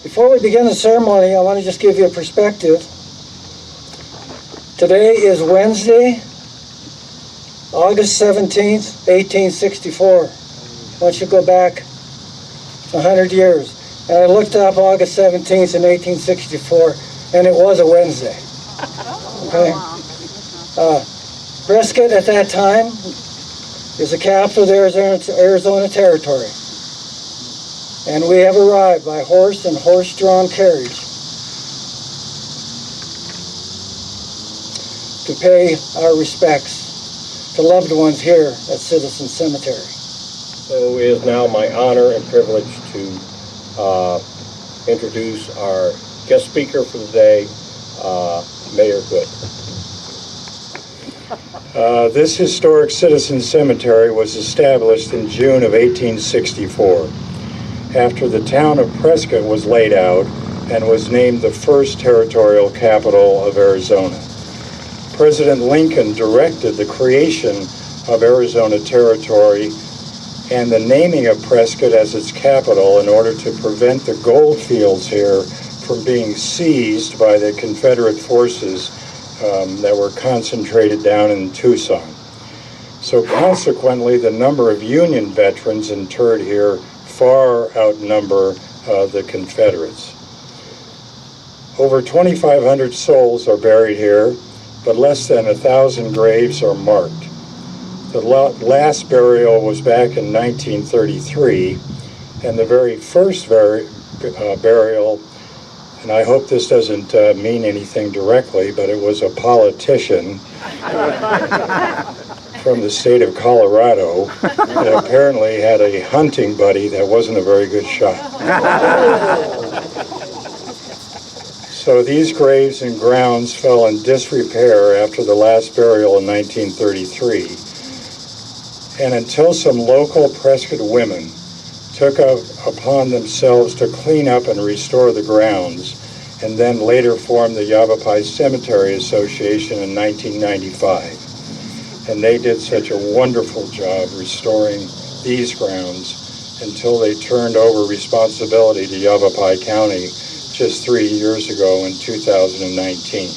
Before we begin the ceremony, I want to just give you a perspective. Today is Wednesday, August 17th, 1864. Once you go back 100 years. And I looked up August 17th in 1864, and it was a Wednesday. Okay? Prescott at that time is the capital of the Arizona Territory. And we have arrived by horse and horse-drawn carriage to pay our respects to loved ones here at Citizen Cemetery. So it is now my honor and privilege to introduce our guest speaker for the day, Mayor Goode. This historic Citizen Cemetery was established in June of 1864 after the town of Prescott was laid out and was named the first territorial capital of Arizona. President Lincoln directed the creation of Arizona Territory and the naming of Prescott as its capital in order to prevent the gold fields here from being seized by the Confederate forces that were concentrated down in Tucson. So consequently, the number of Union veterans interred here far outnumber the Confederates. Over 2,500 souls are buried here, but less than 1,000 graves are marked. The last burial was back in 1933, and the very first burial, and I hope this doesn't mean anything directly, but it was a politician from the state of Colorado that apparently had a hunting buddy that wasn't a very good shot. So these graves and grounds fell in disrepair after the last burial in 1933. And until some local Prescott women took upon themselves to clean up and restore the grounds, and then later formed the Yavapai Cemetery Association in 1995. And they did such a wonderful job restoring these grounds until they turned over responsibility to Yavapai County just 3 years ago in 2019.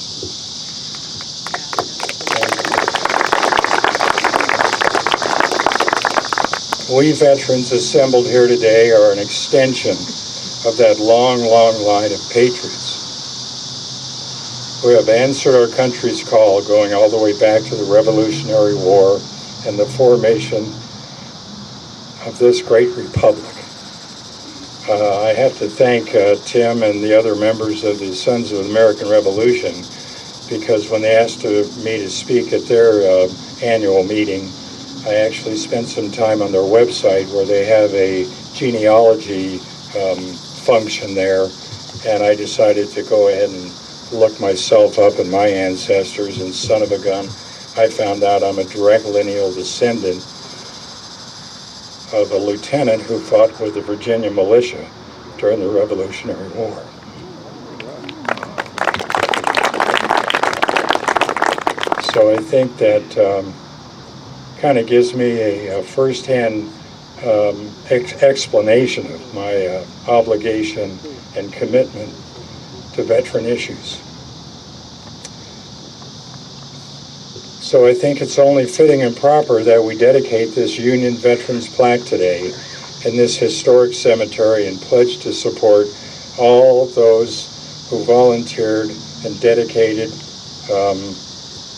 We veterans assembled here today are an extension of that long, long line of patriots who have answered our country's call, going all the way back to the Revolutionary War and the formation of this great republic. I have to thank Tim and the other members of the Sons of the American Revolution, because when they asked me to speak at their annual meeting, I actually spent some time on their website where they have a genealogy function there, and I decided to go ahead and look myself up and my ancestors, and son of a gun, I found out I'm a direct lineal descendant of a lieutenant who fought with the Virginia militia during the Revolutionary War. So I think that kind of gives me a first-hand explanation of my obligation and commitment to veteran issues. So I think it's only fitting and proper that we dedicate this Union Veterans Plaque today in this historic cemetery and pledge to support all those who volunteered and dedicated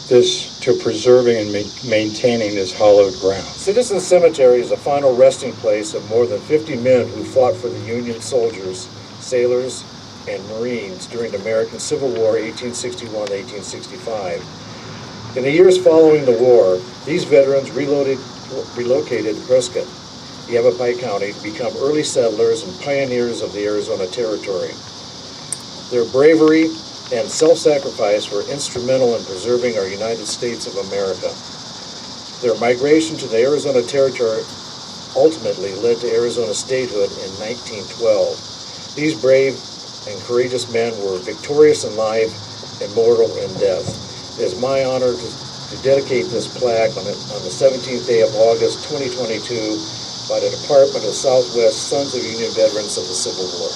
this to preserving and maintaining this hallowed ground. Citizen Cemetery is a final resting place of more than 50 men who fought for the Union soldiers, sailors, and Marines during the American Civil War, 1861-1865. In the years following the war, these veterans relocated to Prescott, Yavapai County, to become early settlers and pioneers of the Arizona Territory. Their bravery and self-sacrifice were instrumental in preserving our United States of America. Their migration to the Arizona Territory ultimately led to Arizona statehood in 1912. These brave and courageous men were victorious in life, immortal in death. It is my honor to dedicate this plaque on the 17th day of August 2022 by the Department of Southwest Sons of Union Veterans of the Civil War.